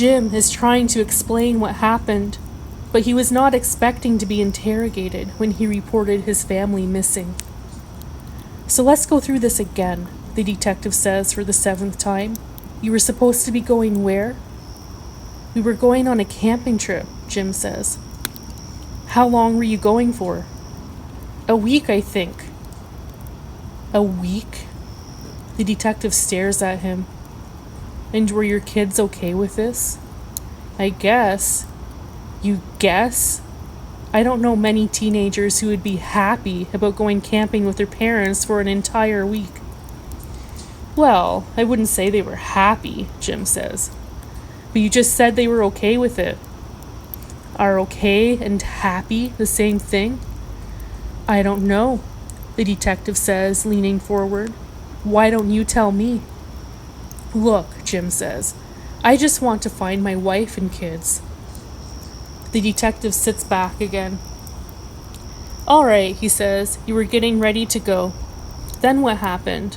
Jim is trying to explain what happened, but he was not expecting to be interrogated when he reported his family missing. "So let's go through this again," the detective says for the 7th time. "You were supposed to be going where?" "We were going on a camping trip," Jim says. "How long were you going for?" "A week, I think." "A week?" The detective stares at him. "And were your kids okay with this?" "I guess." "You guess?" "I don't know many teenagers who would be happy about going camping with their parents for an entire week." "Well, I wouldn't say they were happy," Jim says. "But you just said they were okay with it." "Are okay and happy the same thing?" "I don't know," the detective says, leaning forward. "Why don't you tell me?" "Look," Jim says, "I just want to find my wife and kids." The detective sits back again. "All right," he says, "you were getting ready to go. Then what happened?"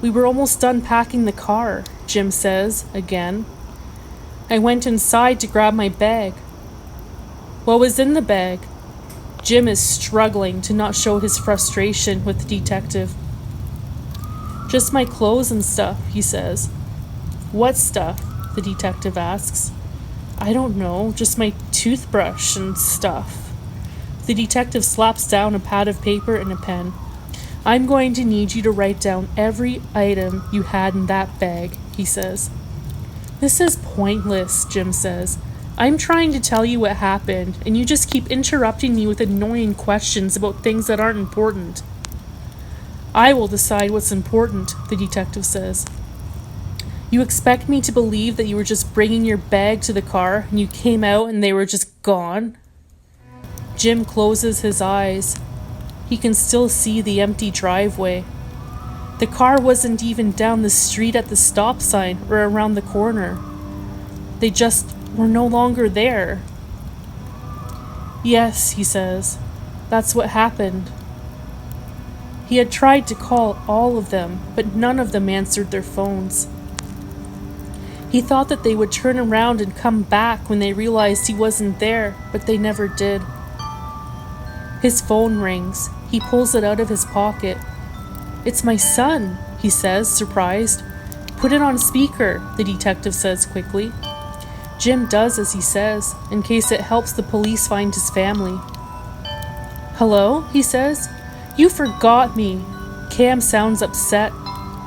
"We were almost done packing the car," Jim says, again. "I went inside to grab my bag." "What was in the bag?" Jim is struggling to not show his frustration with the detective. "Just my clothes and stuff," he says. "What stuff?" the detective asks. "I don't know, just my toothbrush and stuff." The detective slaps down a pad of paper and a pen. "I'm going to need you to write down every item you had in that bag," he says. "This is pointless," Jim says. "I'm trying to tell you what happened, and you just keep interrupting me with annoying questions about things that aren't important." "I will decide what's important," the detective says. "You expect me to believe that you were just bringing your bag to the car and you came out and they were just gone?" Jim closes his eyes. He can still see the empty driveway. The car wasn't even down the street at the stop sign or around the corner. They just were no longer there. "Yes," he says, "that's what happened." He had tried to call all of them, but none of them answered their phones. He thought that they would turn around and come back when they realized he wasn't there, but they never did. His phone rings. He pulls it out of his pocket. "It's my son," he says, surprised. "Put it on speaker," the detective says quickly. Jim does as he says, in case it helps the police find his family. "Hello?" he says. "You forgot me." Cam sounds upset.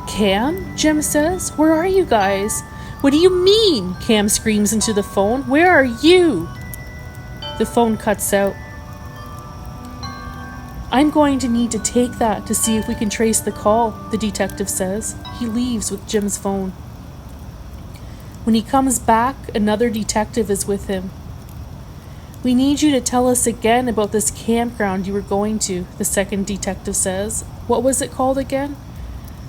"Cam?" Jim says. "Where are you guys?" "What do you mean?" Cam screams into the phone. "Where are you?" The phone cuts out. "I'm going to need to take that to see if we can trace the call," the detective says. He leaves with Jim's phone. When he comes back, another detective is with him. "We need you to tell us again about this campground you were going to," the second detective says. "What was it called again?"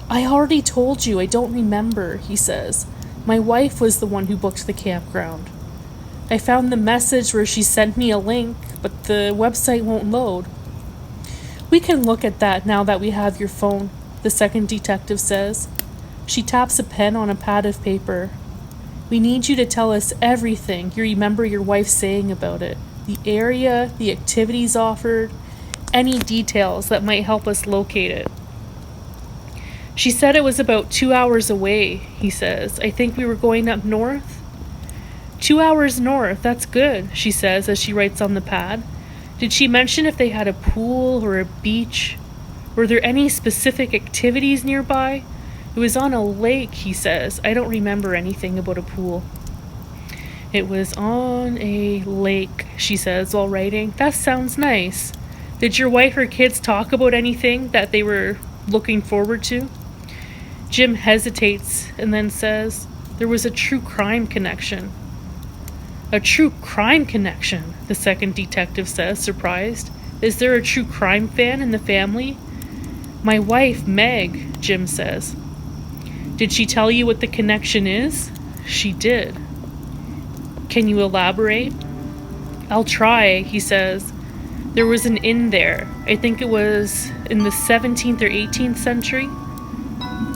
"I already told you, I don't remember," he says. "My wife was the one who booked the campground. I found the message where she sent me a link, but the website won't load." "We can look at that now that we have your phone," the second detective says. She taps a pen on a pad of paper. "We need you to tell us everything you remember your wife saying about it. The area, the activities offered, any details that might help us locate it." "She said it was about 2 hours away," he says. "I think we were going up north." 2 hours north, that's good," she says as she writes on the pad. "Did she mention if they had a pool or a beach? Were there any specific activities nearby?" "It was on a lake," he says. "I don't remember anything about a pool." "It was on a lake," she says while writing. "That sounds nice. Did your wife or kids talk about anything that they were looking forward to?" Jim hesitates and then says, "There was a true crime connection." "A true crime connection?" the second detective says, surprised. "Is there a true crime fan in the family?" "My wife, Meg," Jim says. "Did she tell you what the connection is?" "She did." "Can you elaborate?" "I'll try," he says. "There was an inn there. I think it was in the 17th or 18th century.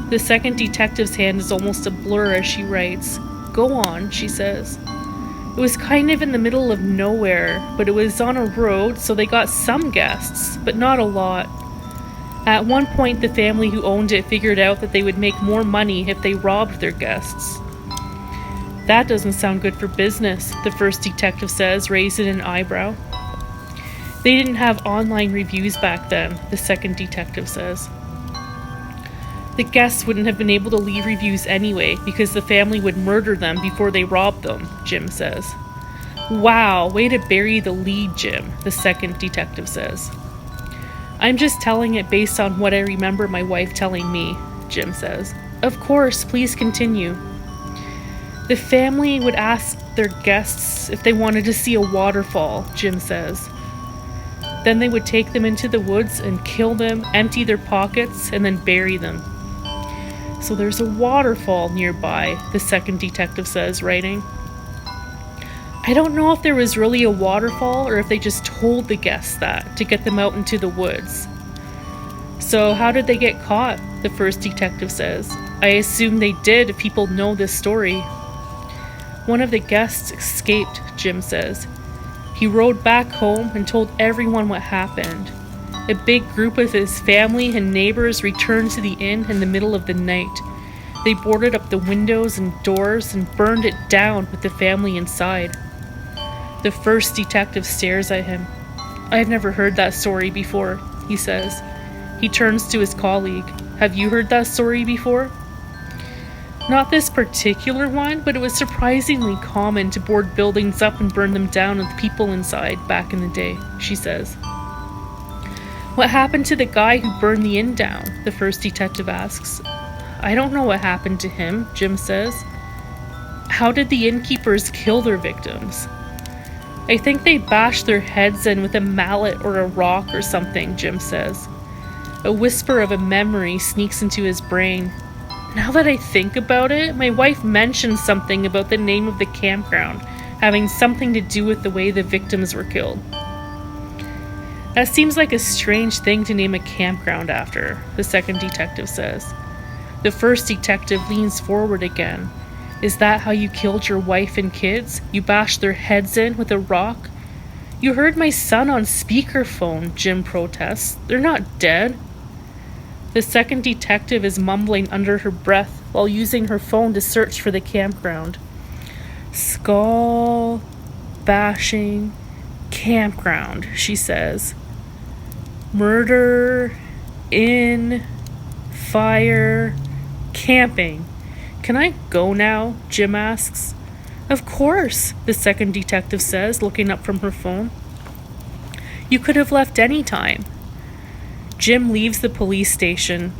The second detective's hand is almost a blur as she writes. Go on, she says. It was kind of in the middle of nowhere, but it was on a road, so they got some guests, but not a lot. At one point, the family who owned it figured out that they would make more money if they robbed their guests. That doesn't sound good for business, the first detective says, raising an eyebrow. They didn't have online reviews back then, the second detective says. The guests wouldn't have been able to leave reviews anyway because the family would murder them before they robbed them, Jim says. Wow, way to bury the lead, Jim, the second detective says. I'm just telling it based on what I remember my wife telling me, Jim says. Of course, please continue. The family would ask their guests if they wanted to see a waterfall, Jim says. Then they would take them into the woods and kill them, empty their pockets, and then bury them. So there's a waterfall nearby, the second detective says, writing. I don't know if there was really a waterfall or if they just told the guests that to get them out into the woods. So how did they get caught? The first detective says. I assume they did if people know this story. One of the guests escaped, Jim says. He rode back home and told everyone what happened. A big group of his family and neighbors returned to the inn in the middle of the night. They boarded up the windows and doors and burned it down with the family inside. The first detective stares at him. I've never heard that story before, he says. He turns to his colleague. Have you heard that story before? Not this particular one, but it was surprisingly common to board buildings up and burn them down with people inside back in the day, she says. What happened to the guy who burned the inn down? The first detective asks. I don't know what happened to him, Jim says. How did the innkeepers kill their victims? I think they bashed their heads in with a mallet or a rock or something, Jim says. A whisper of a memory sneaks into his brain. Now that I think about it, my wife mentioned something about the name of the campground having something to do with the way the victims were killed. That seems like a strange thing to name a campground after, the second detective says. The first detective leans forward again. Is that how you killed your wife and kids? You bashed their heads in with a rock? You heard my son on speakerphone, Jim protests. They're not dead. The second detective is mumbling under her breath while using her phone to search for the campground. Skull bashing campground, she says. Murder in fire camping. Can I go now? Jim asks. Of course, the second detective says, looking up from her phone. You could have left any time. Jim leaves the police station.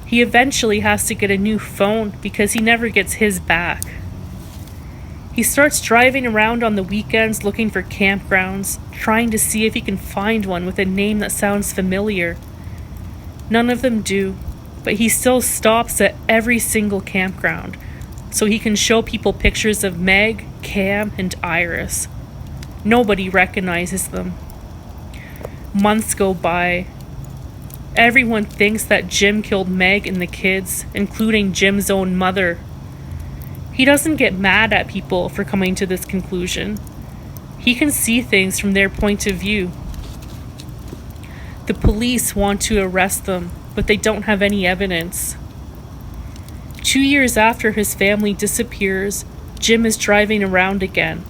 He eventually has to get a new phone because he never gets his back. He starts driving around on the weekends looking for campgrounds, trying to see if he can find one with a name that sounds familiar. None of them do, but he still stops at every single campground so he can show people pictures of Meg, Cam, and Iris. Nobody recognizes them. Months go by. Everyone thinks that Jim killed Meg and the kids, including Jim's own mother. He doesn't get mad at people for coming to this conclusion. He can see things from their point of view. The police want to arrest them, but they don't have any evidence. 2 years after his family disappears, Jim is driving around again.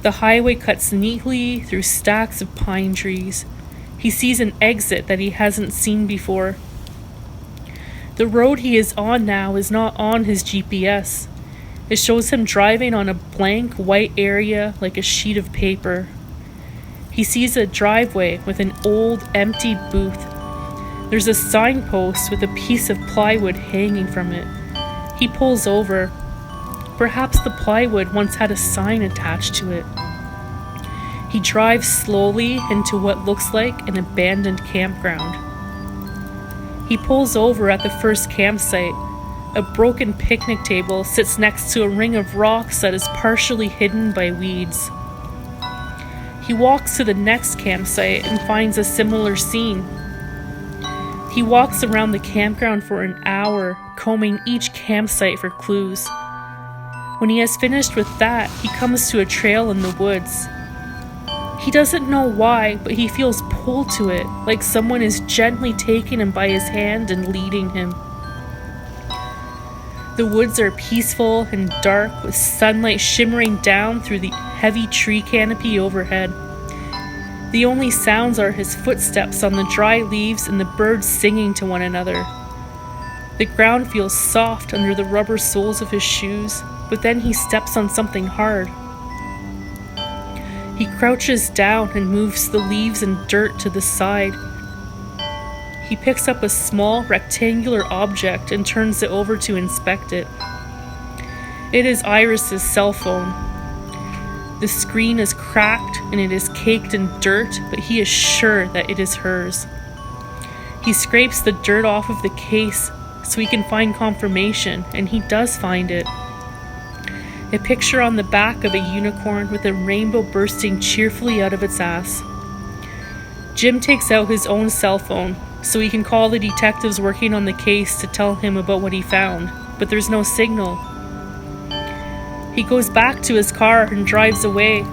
The highway cuts neatly through stacks of pine trees. He sees an exit that he hasn't seen before. The road he is on now is not on his GPS. It shows him driving on a blank white area like a sheet of paper. He sees a driveway with an old, empty booth. There's a signpost with a piece of plywood hanging from it. He pulls over. Perhaps the plywood once had a sign attached to it. He drives slowly into what looks like an abandoned campground. He pulls over at the first campsite. A broken picnic table sits next to a ring of rocks that is partially hidden by weeds. He walks to the next campsite and finds a similar scene. He walks around the campground for an hour, combing each campsite for clues. When he has finished with that, he comes to a trail in the woods. He doesn't know why, but he feels pulled to it, like someone is gently taking him by his hand and leading him. The woods are peaceful and dark, with sunlight shimmering down through the heavy tree canopy overhead. The only sounds are his footsteps on the dry leaves and the birds singing to one another. The ground feels soft under the rubber soles of his shoes, but then he steps on something hard. He crouches down and moves the leaves and dirt to the side. He picks up a small rectangular object and turns it over to inspect it. It is Iris's cell phone. The screen is cracked and it is caked in dirt, but he is sure that it is hers. He scrapes the dirt off of the case so he can find confirmation, and he does find it. A picture on the back of a unicorn with a rainbow bursting cheerfully out of its ass. Jim takes out his own cell phone so he can call the detectives working on the case to tell him about what he found, but there's no signal. He goes back to his car and drives away.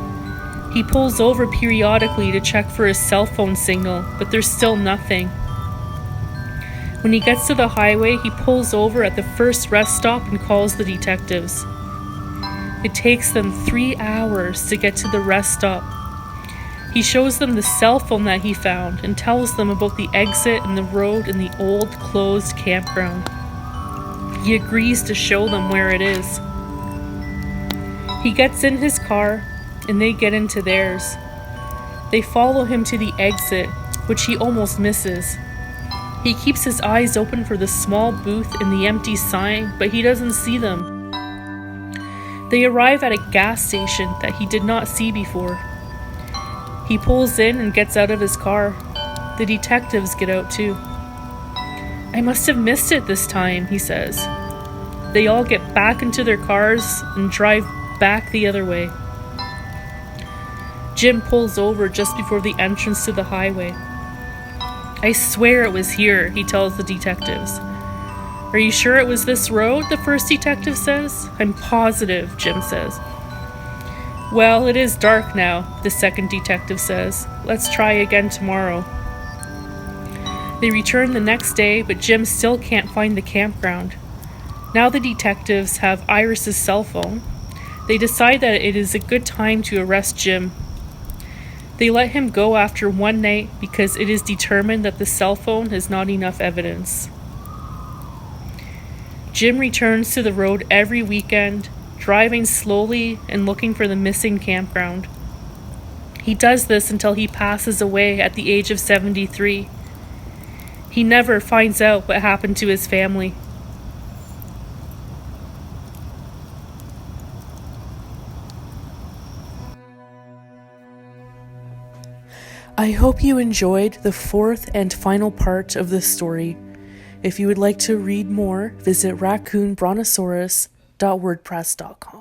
He pulls over periodically to check for his cell phone signal, but there's still nothing. When he gets to the highway, he pulls over at the first rest stop and calls the detectives. It takes them 3 hours to get to the rest stop. He shows them the cell phone that he found and tells them about the exit and the road in the old closed campground. He agrees to show them where it is. He gets in his car and they get into theirs. They follow him to the exit, which he almost misses. He keeps his eyes open for the small booth and the empty sign, but he doesn't see them. They arrive at a gas station that he did not see before. He pulls in and gets out of his car. The detectives get out too. "I must have missed it this time," he says. They all get back into their cars and drive back the other way. Jim pulls over just before the entrance to the highway. "I swear it was here," he tells the detectives. "Are you sure it was this road?" the first detective says. "I'm positive," Jim says. "Well, it is dark now," the second detective says. "Let's try again tomorrow." They return the next day, but Jim still can't find the campground. Now the detectives have Iris's cell phone. They decide that it is a good time to arrest Jim. They let him go after one night because it is determined that the cell phone is not enough evidence. Jim returns to the road every weekend, driving slowly and looking for the missing campground. He does this until he passes away at the age of 73. He never finds out what happened to his family. I hope you enjoyed the fourth and final part of this story. If you would like to read more, visit raccoonbrontosaurus.wordpress.com.